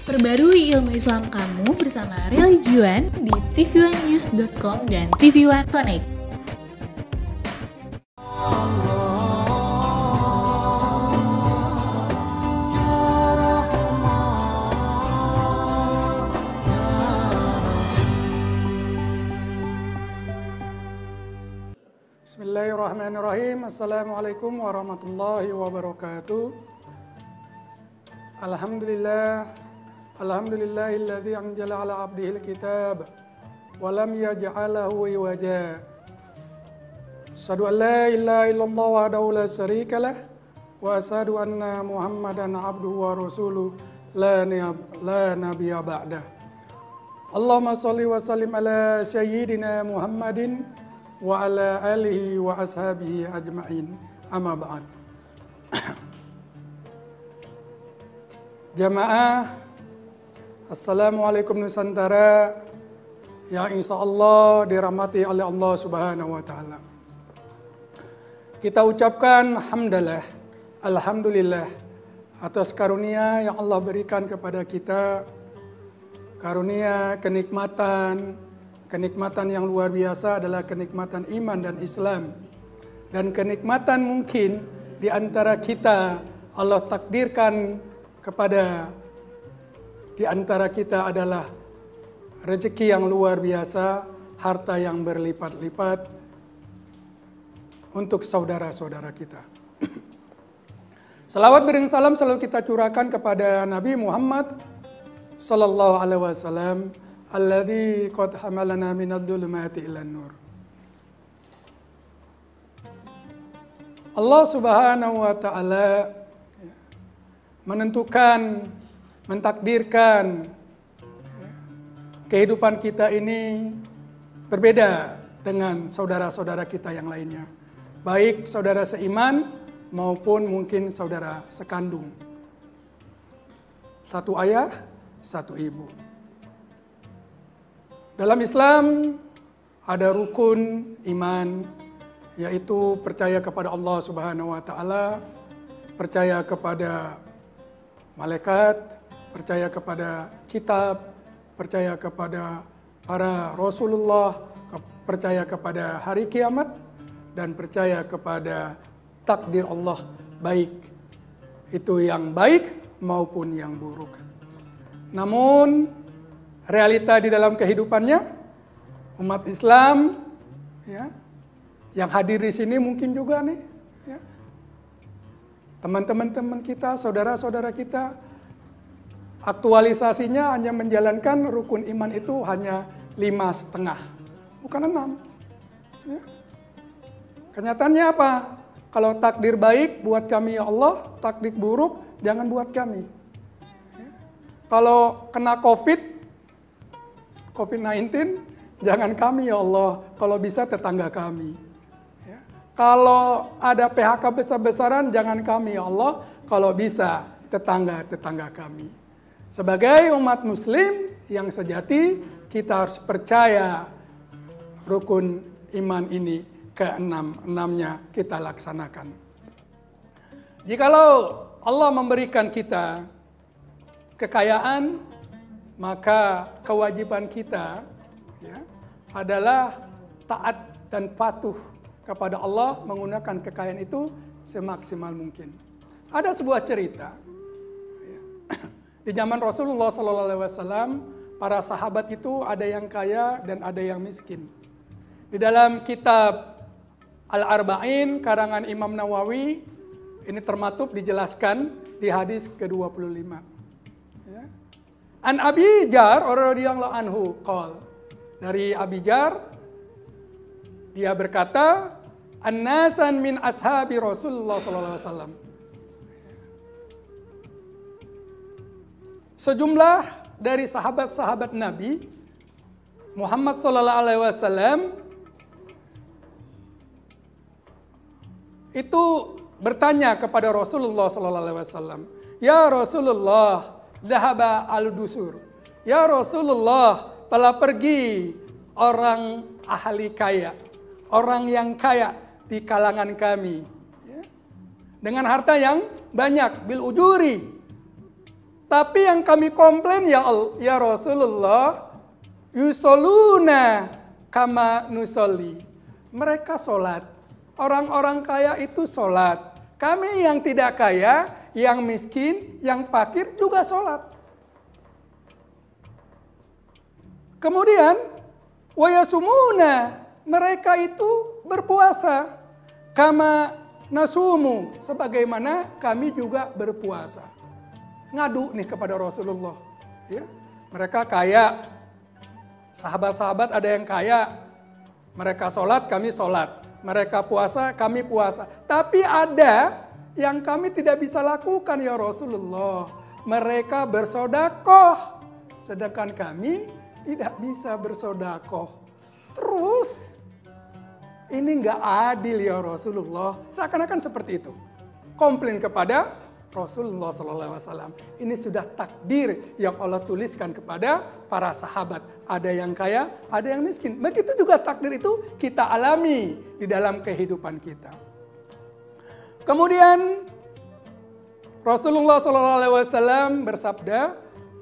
Perbarui ilmu Islam kamu bersama Religion di tv1news.com dan TV1 Connect. Bismillahirrahmanirrahim. Assalamualaikum warahmatullahi wabarakatuh. Alhamdulillahilladzi anzala ala abdihil kitab wa lam yaj'alahu iwaja. Asyhadu an la ilaha illallah wahdahu la syarika lah wa asyhadu anna Muhammadan abduhu wa rasuluh la nabiyya ba'dah. Allahumma shalli wa sallim ala sayyidina Muhammadin wa ala alihi wa ashabihi ajma'in, amma ba'd. Jamaah, Assalamualaikum Nusantara yang insyaallah dirahmati oleh Allah Subhanahu wa Ta'ala. Kita ucapkan alhamdulillah atas karunia yang Allah berikan kepada kita, karunia kenikmatan yang luar biasa adalah kenikmatan iman dan Islam. Dan kenikmatan mungkin di antara kita Allah takdirkan kepada di antara kita adalah rezeki yang luar biasa, harta yang berlipat-lipat untuk saudara-saudara kita. Salawat bering salam selalu kita curahkan kepada Nabi Muhammad sallallahu alaihi wasallam, alladzi qad hamalana minadh-dhulumati ilan nur. Allah Subhanahu wa Ta'ala mentakdirkan kehidupan kita ini berbeda dengan saudara-saudara kita yang lainnya. Baik saudara seiman maupun mungkin saudara sekandung. Satu ayah, satu ibu. Dalam Islam ada rukun iman, yaitu percaya kepada Allah Subhanahu wa Ta'ala, percaya kepada malaikat, percaya kepada kitab, percaya kepada para Rasulullah, percaya kepada hari kiamat, dan percaya kepada takdir Allah, baik itu yang baik maupun yang buruk. Namun realita di dalam kehidupannya umat Islam ya, yang hadir di sini mungkin juga nih ya, teman-teman kita, saudara-saudara kita, aktualisasinya hanya menjalankan rukun iman itu hanya 5,5, bukan 6. Ya. Kenyataannya apa? Kalau takdir baik buat kami ya Allah, takdir buruk jangan buat kami. Ya. Kalau kena COVID-19, jangan kami ya Allah, kalau bisa tetangga kami. Kalau ada PHK besar-besaran, jangan kami ya Allah, kalau bisa tetangga-tetangga kami. Sebagai umat muslim yang sejati, kita harus percaya rukun iman ini ke-6-6-nya kita laksanakan. Jikalau Allah memberikan kita kekayaan, maka kewajiban kita ya, adalah taat dan patuh kepada Allah, menggunakan kekayaan itu semaksimal mungkin. Ada sebuah cerita di zaman Rasulullah SAW, para sahabat itu ada yang kaya dan ada yang miskin. Di dalam kitab Al-Arba'in karangan Imam Nawawi ini termaktub dijelaskan di hadis ke-25. Ya. An Abi Jar radhiyallahu anhu qol, dari Abi Jar dia berkata, "An-nasan min ashabi Rasulullah sallallahu alaihi wasallam." Sejumlah dari sahabat-sahabat Nabi Muhammad sallallahu alaihi wasallam itu bertanya kepada Rasulullah sallallahu alaihi wasallam, "Ya Rasulullah, dhahaba al-dusur." Ya Rasulullah, telah pergi orang ahli kaya, orang yang kaya di kalangan kami, ya, dengan harta yang banyak, bil ujuri, Tapi yang kami komplain ya Rasulullah, yusoluna kama nusolli. Mereka sholat. Orang-orang kaya itu sholat. Kami yang tidak kaya, yang miskin, yang fakir juga sholat. Kemudian, wayasumuna. Mereka itu berpuasa. Kama nasumu. Sebagaimana kami juga berpuasa. Ngadu nih kepada Rasulullah. Ya, mereka kaya, sahabat-sahabat ada yang kaya, mereka sholat, kami sholat, mereka puasa, kami puasa. Tapi ada yang kami tidak bisa lakukan ya Rasulullah, mereka bersodakoh, sedangkan kami tidak bisa bersodakoh. Terus ini nggak adil ya Rasulullah, seakan-akan seperti itu. Komplain kepada Rasulullah SAW. Ini sudah takdir yang Allah tuliskan kepada para sahabat. Ada yang kaya, ada yang miskin. Begitu juga takdir itu kita alami di dalam kehidupan kita. Kemudian Rasulullah SAW bersabda,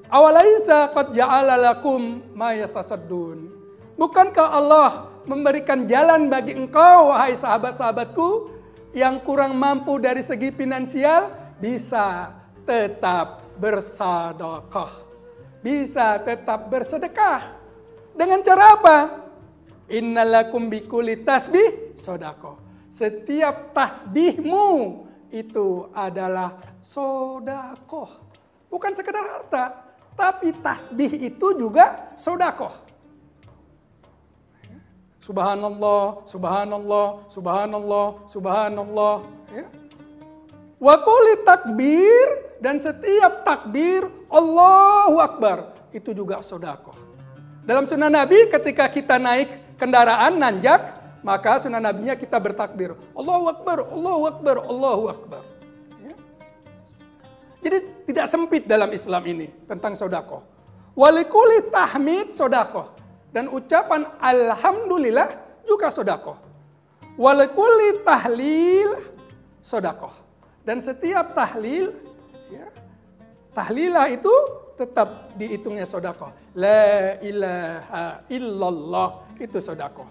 "Awalaisa qad ja'ala lakum ma yatasaddun." Bukankah Allah memberikan jalan bagi engkau, wahai sahabat-sahabatku, yang kurang mampu dari segi finansial, bisa tetap bersedekah. Bisa tetap bersedekah. Dengan cara apa? Innalakum bikulli tasbih sedekah. Setiap tasbihmu itu adalah sedekah. Bukan sekedar harta, tapi tasbih itu juga sedekah. Subhanallah, subhanallah, subhanallah, subhanallah. Ya. Wa kulli takbir, dan setiap takbir Allahu Akbar itu juga sedekah. Dalam sunnah Nabi ketika kita naik kendaraan nanjak, maka sunnah Nabinya kita bertakbir Allahu Akbar, Allahu Akbar, Allahu Akbar. Ya. Jadi tidak sempit dalam Islam ini tentang sedekah. Wa likulli tahmid sedekah, dan ucapan alhamdulillah juga sedekah. Wa likulli tahlil sedekah. Dan setiap tahlil, ya, tahlilah itu tetap dihitungnya sedekah. La ilaha illallah itu sedekah.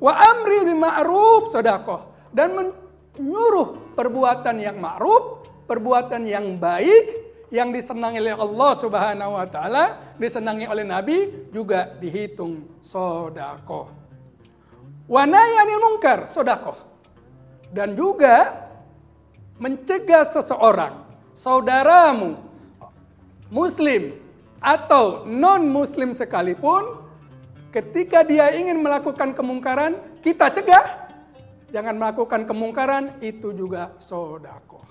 Wa amril bil ma'ruf sedekah, dan menyuruh perbuatan yang ma'ruf, perbuatan yang baik, yang disenangi oleh Allah Subhanahu wa taala, disenangi oleh Nabi, juga dihitung sedekah. Wa nahyanil munkar sedekah. Dan juga mencegah seseorang, saudaramu, muslim atau non-muslim sekalipun, ketika dia ingin melakukan kemungkaran, kita cegah. Jangan melakukan kemungkaran, itu juga sedekah.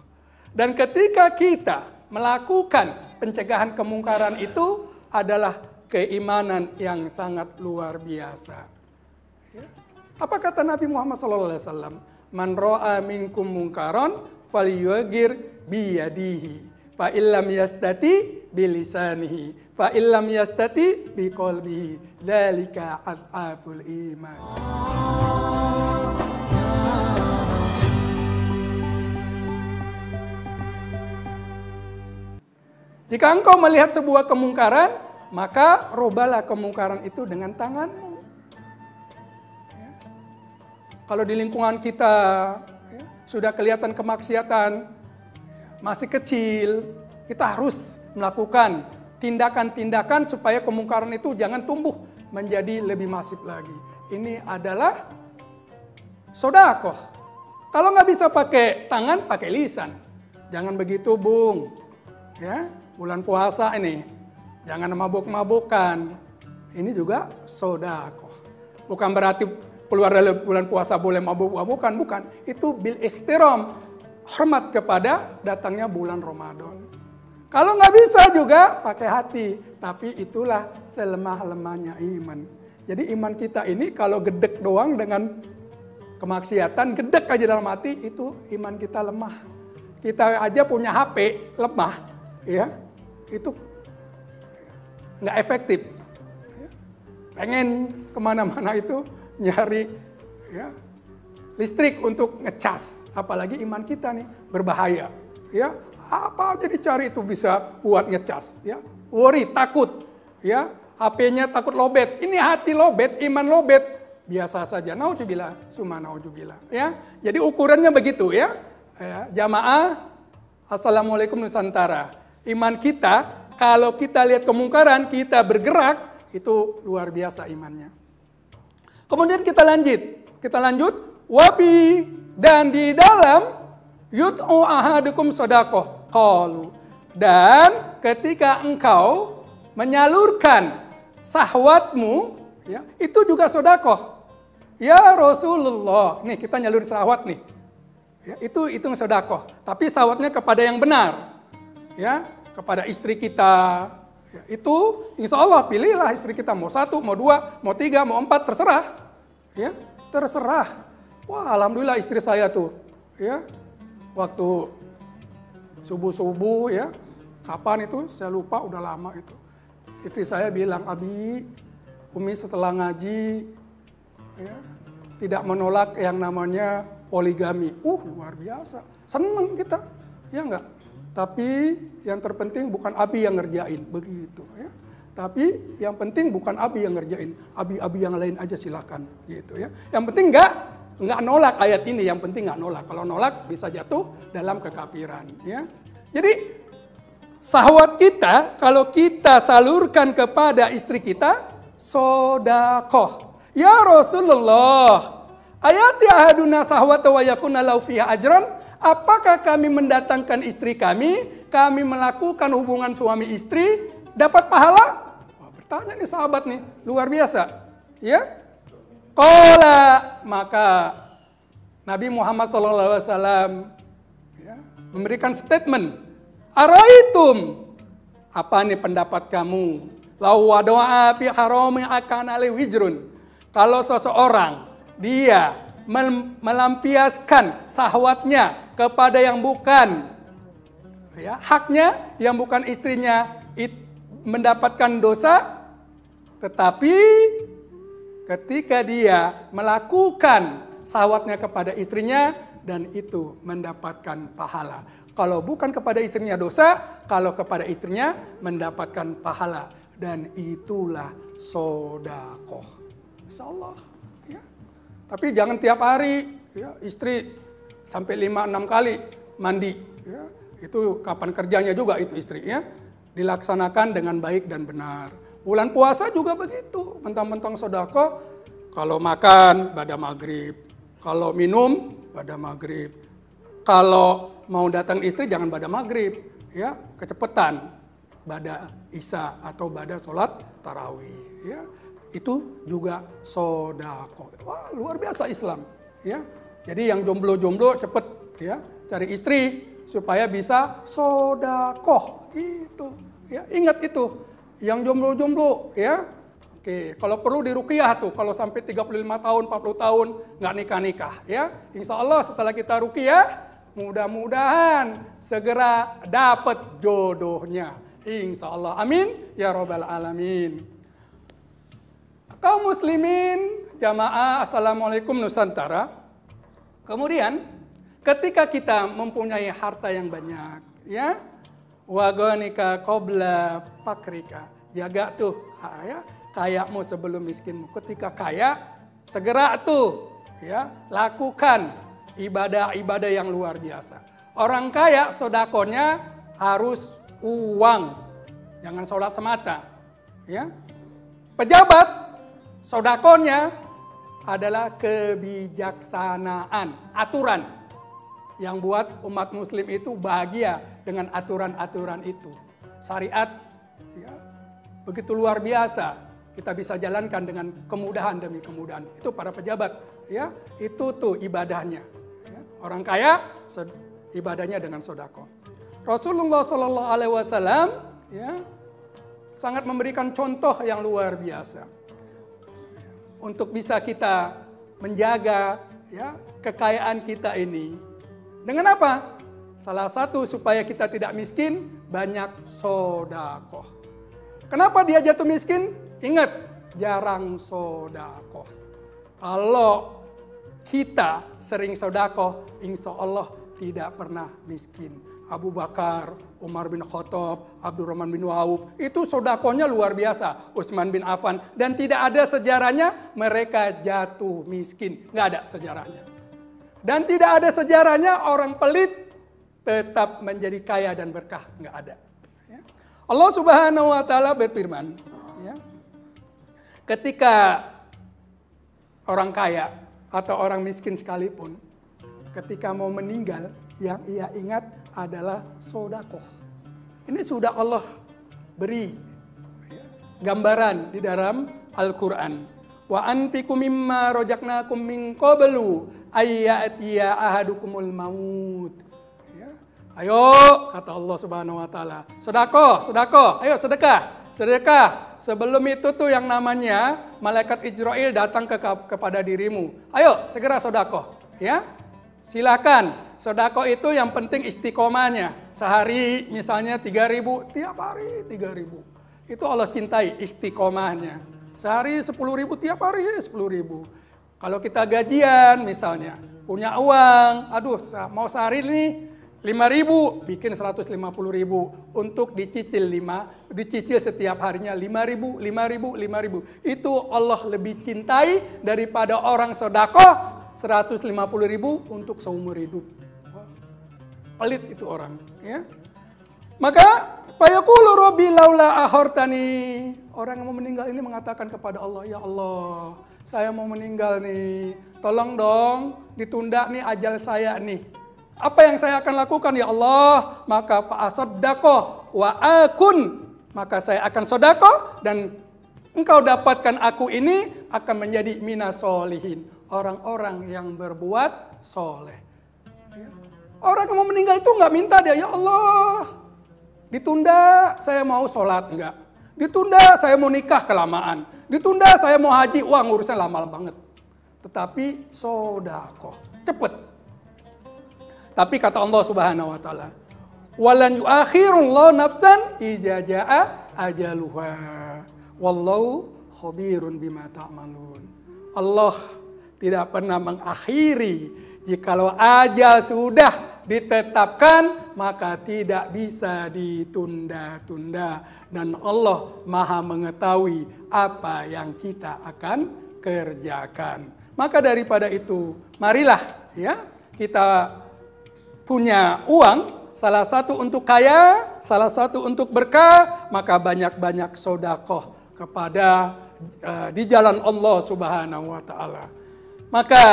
Dan ketika kita melakukan pencegahan kemungkaran, itu adalah keimanan yang sangat luar biasa. Apa kata Nabi Muhammad SAW? Man ra'a minkum mungkaran falyughayyir biyadihi, fa illam yastati bilisanihi, fa illam yastati biqalbihi, dzalika adhaful iman. Jika engkau melihat sebuah kemungkaran, maka robalah kemungkaran itu dengan tanganmu. Ya. Kalau di lingkungan kita sudah kelihatan kemaksiatan, masih kecil, kita harus melakukan tindakan-tindakan supaya kemungkaran itu jangan tumbuh menjadi lebih masif lagi. Ini adalah sedekah. Kalau nggak bisa pakai tangan, pakai lisan. Jangan begitu, Bung. Ya, bulan puasa ini, jangan mabuk-mabukan. Ini juga sedekah. Bukan berarti keluar dari bulan puasa boleh mabuk-mabukan, bukan. Itu bil ihtiram, hormat kepada datangnya bulan Ramadan. Kalau nggak bisa juga pakai hati, tapi itulah selemah-lemahnya iman. Jadi iman kita ini kalau gedek doang dengan kemaksiatan, gedek aja dalam hati, itu iman kita lemah. Kita aja punya HP lemah, ya, itu nggak efektif. Pengen kemana-mana itu nyari, ya, listrik untuk ngecas, apalagi iman kita nih berbahaya, ya, Apa aja dicari itu bisa buat ngecas. Ya. Worry, takut. Ya. HP-nya takut lobet. Ini hati lobet, iman lobet. Biasa saja. Nauzubillah, summa nauzubillah. Ya. Jadi ukurannya begitu ya. Jamaah, Assalamualaikum Nusantara. Iman kita, kalau kita lihat kemungkaran, kita bergerak, itu luar biasa imannya. Kemudian kita lanjut. Wabi, dan di dalam yut'u ahadukum sodakoh qalu. Dan ketika engkau menyalurkan sahwatmu, ya, itu juga sodakoh. Ya Rasulullah, nih kita nyalur sahwat nih. Ya, itu sodakoh. Tapi sahwatnya kepada yang benar. Ya, kepada istri kita. Ya, itu insya Allah pilihlah istri kita. Mau 1, mau 2, mau 3, mau 4, terserah. Ya, terserah. Wah, alhamdulillah istri saya tuh. Ya, waktu subuh-subuh ya, kapan itu saya lupa, udah lama itu. Istri saya bilang, Abi, Umi setelah ngaji ya, tidak menolak yang namanya poligami. Luar biasa, seneng kita, ya enggak? Tapi yang terpenting bukan Abi yang ngerjain, begitu ya. Tapi yang penting bukan Abi yang ngerjain, Abi yang lain aja silakan, gitu ya. Yang penting enggak nolak ayat ini, yang penting enggak nolak. Kalau nolak bisa jatuh dalam kekafiran, ya. Jadi sahwat kita kalau kita salurkan kepada istri kita, sodakoh. Ya Rasulullah, ayati ahaduna sahwata wa yakuna lahu fiha ajran. Apakah kami mendatangkan istri kami melakukan hubungan suami istri, dapat pahala? Wah, bertanya nih sahabat nih, luar biasa. Ya? Qala, maka Nabi Muhammad SAW ya, memberikan statement. Araitum, apa nih pendapat kamu? Lau wadoa fi harami akan alih wizrun. Kalau seseorang dia melampiaskan sahwatnya kepada yang bukan ya, haknya yang bukan istrinya, mendapatkan dosa. Tetapi ketika dia melakukan sahwatnya kepada istrinya, dan itu mendapatkan pahala. Kalau bukan kepada istrinya dosa, kalau kepada istrinya mendapatkan pahala. Dan itulah sodakoh. Insyaallah. Ya. Tapi jangan tiap hari ya, istri sampai 5-6 kali mandi. Ya. Itu kapan kerjanya juga itu istri. Ya. Dilaksanakan dengan baik dan benar. Bulan puasa juga begitu. Mentang-mentang sodakoh, kalau makan pada maghrib. Kalau minum pada maghrib. Kalau mau datang istri jangan pada maghrib. Ya, kecepatan. Pada isya atau pada sholat tarawih. Ya. Itu juga sodakoh. Wah, luar biasa Islam. Ya. Jadi yang jomblo-jomblo cepet ya cari istri supaya bisa sodakoh. Gitu. Ya, ingat itu. Yang jomblo-jomblo ya. Oke, kalau perlu diruqyah tuh. Kalau sampai 35 tahun, 40 tahun nggak nikah-nikah ya. Insya Allah setelah kita ruqyah, mudah-mudahan segera dapat jodohnya. Insya Allah. Amin ya robbal alamin. Kaum muslimin, jamaah Assalamualaikum Nusantara. Kemudian ketika kita mempunyai harta yang banyak, ya, wagonika qabla fakrika, jaga tuh, ya, kayamu sebelum miskinmu. Ketika kaya, segera tuh, ya, lakukan ibadah-ibadah yang luar biasa. Orang kaya sodakonya harus uang, jangan sholat semata, ya. Pejabat sodakonya adalah kebijaksanaan, aturan yang buat umat muslim itu bahagia dengan aturan-aturan itu. Syariat ya, begitu luar biasa, kita bisa jalankan dengan kemudahan demi kemudahan. Itu para pejabat, ya, itu tuh ibadahnya. Ya. Orang kaya ibadahnya dengan sodako. Rasulullah Shallallahu Alaihi Wasallam ya, sangat memberikan contoh yang luar biasa. Untuk bisa kita menjaga ya, kekayaan kita ini. Dengan apa? Salah satu supaya kita tidak miskin, banyak sodakoh. Kenapa dia jatuh miskin? Ingat, jarang sodakoh. Kalau kita sering sodakoh, insya Allah tidak pernah miskin. Abu Bakar, Umar bin Khattab, Abdurrahman bin Auf, itu sodakohnya luar biasa. Utsman bin Affan, dan tidak ada sejarahnya mereka jatuh miskin, nggak ada sejarahnya. Dan tidak ada sejarahnya orang pelit tetap menjadi kaya dan berkah, nggak ada. Ya. Allah Subhanahu Wa Taala berfirman, ya, ketika orang kaya atau orang miskin sekalipun, ketika mau meninggal, yang ia ingat adalah sodakoh. Ini sudah Allah beri gambaran di dalam Al-Quran. Wa anfiqu mimma rojaknakum min qablu ayyatiya ahadukumul maut. Ya. Ayo, kata Allah Subhanahu Wa Taala, sedekah, ayo sedekah. Sebelum itu tuh yang namanya malaikat Israel datang kepada dirimu. Ayo segera sedekah, ya. Silakan, sedekah itu yang penting istiqomahnya. Sehari misalnya 3.000, tiap hari 3.000. Itu Allah cintai istiqomahnya. Sehari 10.000, tiap hari 10.000. Kalau kita gajian misalnya, punya uang, aduh mau sehari nih 5.000, bikin 150.000 untuk dicicil setiap harinya 5.000. Itu Allah lebih cintai daripada orang sedekah 150.000 untuk seumur hidup. Pelit itu orang, ya. Maka fayaqulu rabbi laula akhortani. Orang yang mau meninggal ini mengatakan kepada Allah, ya Allah, saya mau meninggal nih. Tolong dong ditunda nih ajal saya nih. Apa yang saya akan lakukan ya Allah? Maka fa'asaddaqo wa akun. Maka saya akan sedekah dan engkau dapatkan aku ini akan menjadi minas solihin. Orang-orang yang berbuat soleh. Orang yang mau meninggal itu nggak minta dia, ya Allah, ditunda saya mau sholat, enggak. Ditunda saya mau nikah kelamaan. Ditunda saya mau haji, wah ngurusnya lama banget. Tetapi sodakoh, cepet. Tapi kata Allah Subhanahu Wa Taala, walan yuakhirullahu nafsan idza jaa ajaluha. Wallahu khabirun bima ta'malun. Allah tidak pernah mengakhiri. Jikalau ajal sudah ditetapkan, maka tidak bisa ditunda-tunda. Dan Allah Maha mengetahui apa yang kita akan kerjakan. Maka daripada itu, marilah ya kita punya uang, salah satu untuk kaya, salah satu untuk berkah, maka banyak-banyak sedekah kepada di jalan Allah Subhanahu Wa Taala. Maka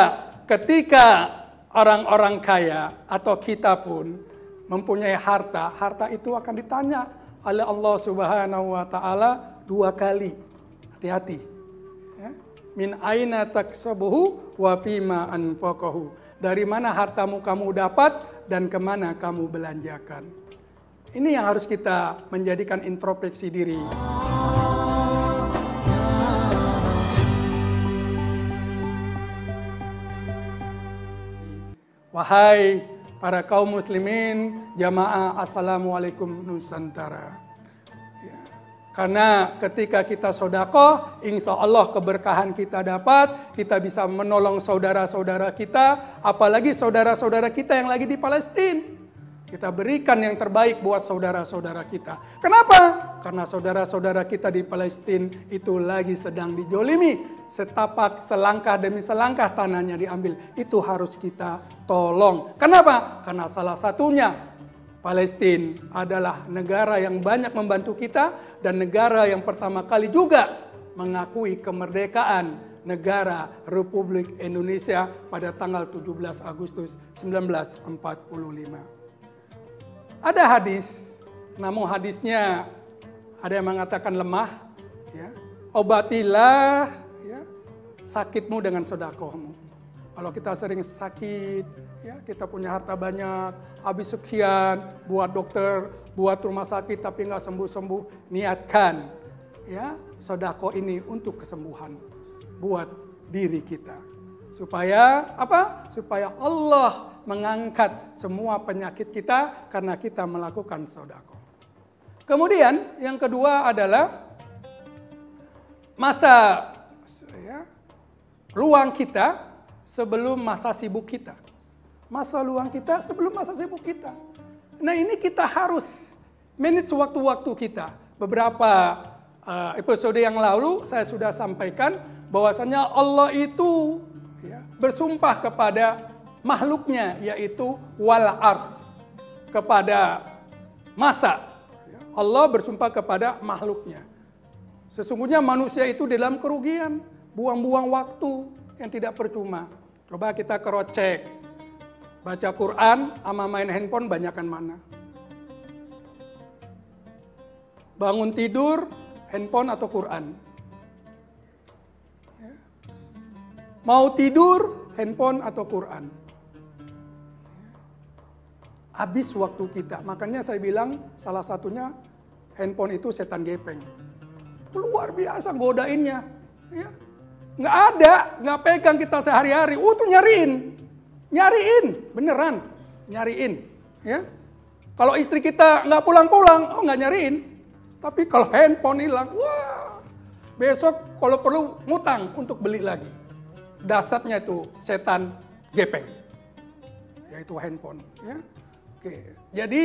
ketika orang-orang kaya atau kita pun mempunyai harta, harta itu akan ditanya oleh Allah Subhanahu Wa Taala 2 kali. Hati-hati. Ya. Min aina taksabuhu wa fima anfaqahu. Dari mana hartamu kamu dapat dan kemana kamu belanjakan. Ini yang harus kita menjadikan introspeksi diri. Wahai para kaum muslimin, jamaah assalamualaikum Nusantara. Ya. Karena ketika kita sedekah, insya Allah keberkahan kita dapat, kita bisa menolong saudara-saudara kita, apalagi saudara-saudara kita yang lagi di Palestina. Kita berikan yang terbaik buat saudara-saudara kita. Kenapa? Karena saudara-saudara kita di Palestina itu lagi sedang dijolimi. Setapak selangkah demi selangkah tanahnya diambil. Itu harus kita tolong. Kenapa? Karena salah satunya Palestina adalah negara yang banyak membantu kita. Dan negara yang pertama kali juga mengakui kemerdekaan negara Republik Indonesia pada tanggal 17 Agustus 1945. Ada hadis, namun hadisnya ada yang mengatakan lemah. Ya. Obatilah ya, sakitmu dengan sedekahmu. Kalau kita sering sakit, ya, kita punya harta banyak, habis sekian, buat dokter, buat rumah sakit tapi nggak sembuh-sembuh, niatkan ya sedekah ini untuk kesembuhan buat diri kita. Supaya apa? Supaya Allah mengangkat semua penyakit kita karena kita melakukan sedekah. Kemudian yang kedua adalah masa ya, luang kita sebelum masa sibuk kita. Masa luang kita sebelum masa sibuk kita. Nah ini kita harus manage waktu-waktu kita. Beberapa episode yang lalu saya sudah sampaikan bahwasanya Allah itu bersumpah kepada makhluknya, yaitu wal ars, kepada masa. Allah bersumpah kepada makhluknya. Sesungguhnya manusia itu dalam kerugian, buang-buang waktu yang tidak percuma. Coba kita cross check. Baca Quran sama main handphone banyakan mana? Bangun tidur, handphone atau Quran? Mau tidur, handphone atau Quran? Habis waktu kita. Makanya saya bilang salah satunya handphone itu setan gepeng. Luar biasa godainnya. Ya. Nggak ada, nggak pegang kita sehari-hari. Tuh nyariin, beneran, nyariin. Ya. Kalau istri kita nggak pulang-pulang, nggak nyariin. Tapi kalau handphone hilang, wah, besok kalau perlu ngutang untuk beli lagi. Dasarnya itu setan gepeng, yaitu handphone. Ya. Oke, jadi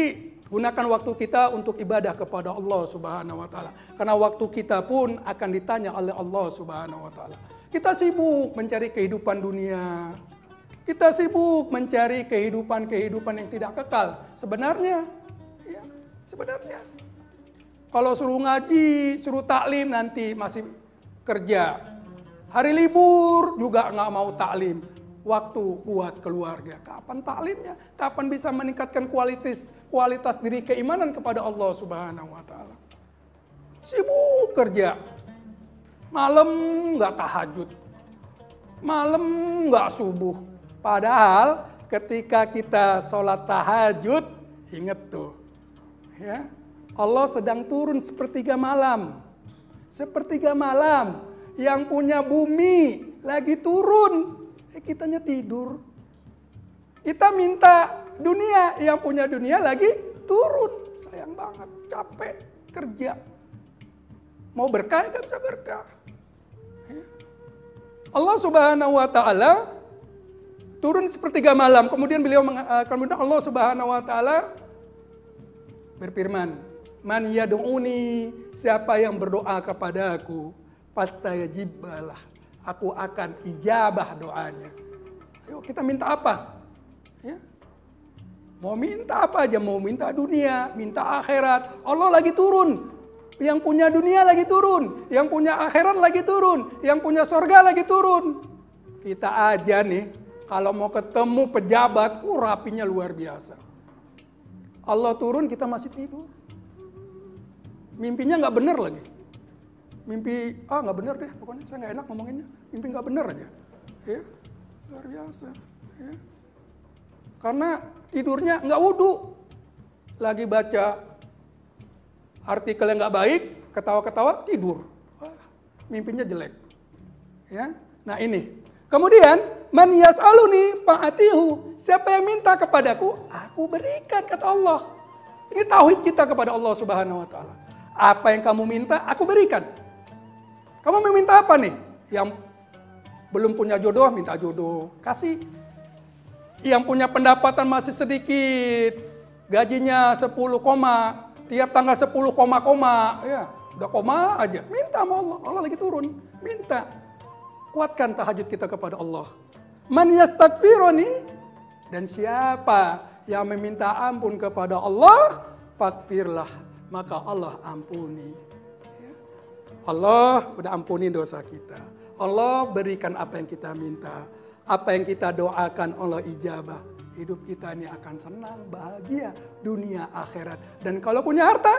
gunakan waktu kita untuk ibadah kepada Allah Subhanahu wa Ta'ala. Karena waktu kita pun akan ditanya oleh Allah Subhanahu wa Ta'ala. Kita sibuk mencari kehidupan dunia. Kita sibuk mencari kehidupan yang tidak kekal. Sebenarnya, kalau suruh ngaji, suruh taklim nanti masih kerja. Hari libur juga nggak mau taklim. Waktu buat keluarga. Kapan taklimnya? Kapan bisa meningkatkan kualitas diri keimanan kepada Allah Subhanahu wa Ta'ala? Sibuk kerja. Malam nggak tahajud. Malam nggak subuh. Padahal ketika kita sholat tahajud, ingat tuh. Ya, Allah sedang turun sepertiga malam. Sepertiga malam. Yang punya bumi lagi turun. Kitanya tidur. Kita minta dunia, yang punya dunia lagi turun. Sayang banget, capek kerja. Mau berkah gak bisa berkah. Allah Subhanahu wa Ta'ala turun sepertiga malam. Kemudian Allah Subhanahu wa Ta'ala berfirman, "Man yad'uni, siapa yang berdoa kepadaku, fastayajibalah, aku akan ijabah doanya." Ayo kita minta apa? Ya. Mau minta apa aja, mau minta dunia, minta akhirat. Allah lagi turun. Yang punya dunia lagi turun. Yang punya akhirat lagi turun. Yang punya sorga lagi turun. Kita aja nih, kalau mau ketemu pejabat, rapinya luar biasa. Allah turun, kita masih tidur. Mimpinya nggak bener lagi. Mimpi, nggak bener deh, pokoknya saya nggak enak ngomonginnya. Mimpi nggak bener aja. Ya, luar biasa. Ya. Karena tidurnya nggak wudu. Lagi baca artikel yang nggak baik, ketawa-ketawa, tidur. Wah, mimpinya jelek. Ya, nah ini. Kemudian, man yas'aluni fa'atihu. Siapa yang minta kepadaku, aku berikan, kata Allah. Ini tauhid kita kepada Allah Subhanahu wa Ta'ala. Apa yang kamu minta, aku berikan. Kamu meminta apa nih? Yang belum punya jodoh, minta jodoh. Kasih. Yang punya pendapatan masih sedikit, gajinya 10 koma, tiap tanggal 10 koma, ya, udah koma aja. Minta sama Allah, Allah lagi turun. Minta. Kuatkan tahajud kita kepada Allah. Man yastaghfiruni, dan siapa yang meminta ampun kepada Allah, faghfirlah, maka Allah ampuni. Ya. Allah udah ampuni dosa kita. Allah berikan apa yang kita minta. Apa yang kita doakan Allah ijabah. Hidup kita ini akan senang, bahagia, dunia akhirat. Dan kalau punya harta,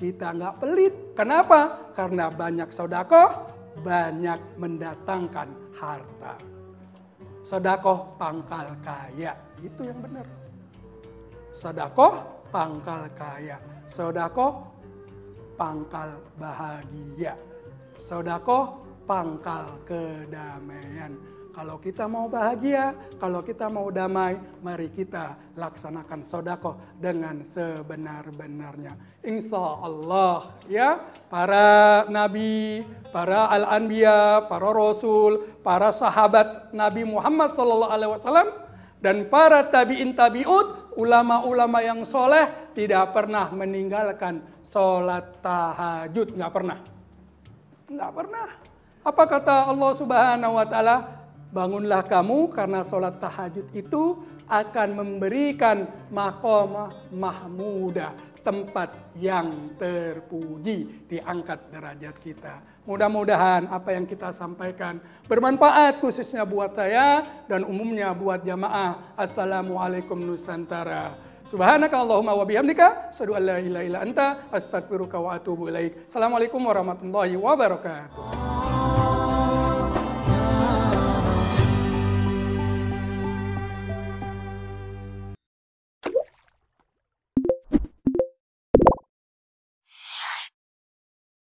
kita nggak pelit. Kenapa? Karena banyak sedekah, banyak mendatangkan harta. Sedekah pangkal kaya, itu yang benar. Sedekah pangkal kaya. Sedekah pangkal bahagia. Sedekah pangkal kedamaian. Kalau kita mau bahagia, kalau kita mau damai, mari kita laksanakan sedekah dengan sebenar-benarnya. Insya Allah ya, para nabi, para al-anbiya, para rasul, para sahabat Nabi Muhammad SAW, dan para tabi'in tabi'ut, ulama-ulama yang soleh tidak pernah meninggalkan sholat tahajud. Nggak pernah. Nggak pernah. Apa kata Allah Subhanahu wa Ta'ala? Bangunlah kamu karena sholat tahajud itu akan memberikan maqamah mahmudah, tempat yang terpuji, diangkat derajat kita. Mudah-mudahan apa yang kita sampaikan bermanfaat khususnya buat saya dan umumnya buat jamaah. Assalamualaikum Nusantara. Subhanaka Allahumma wa bihamdika asyhadu an la ilaha illa anta astaghfiruka wa atubu ilaik. Assalamualaikum warahmatullahi wabarakatuh.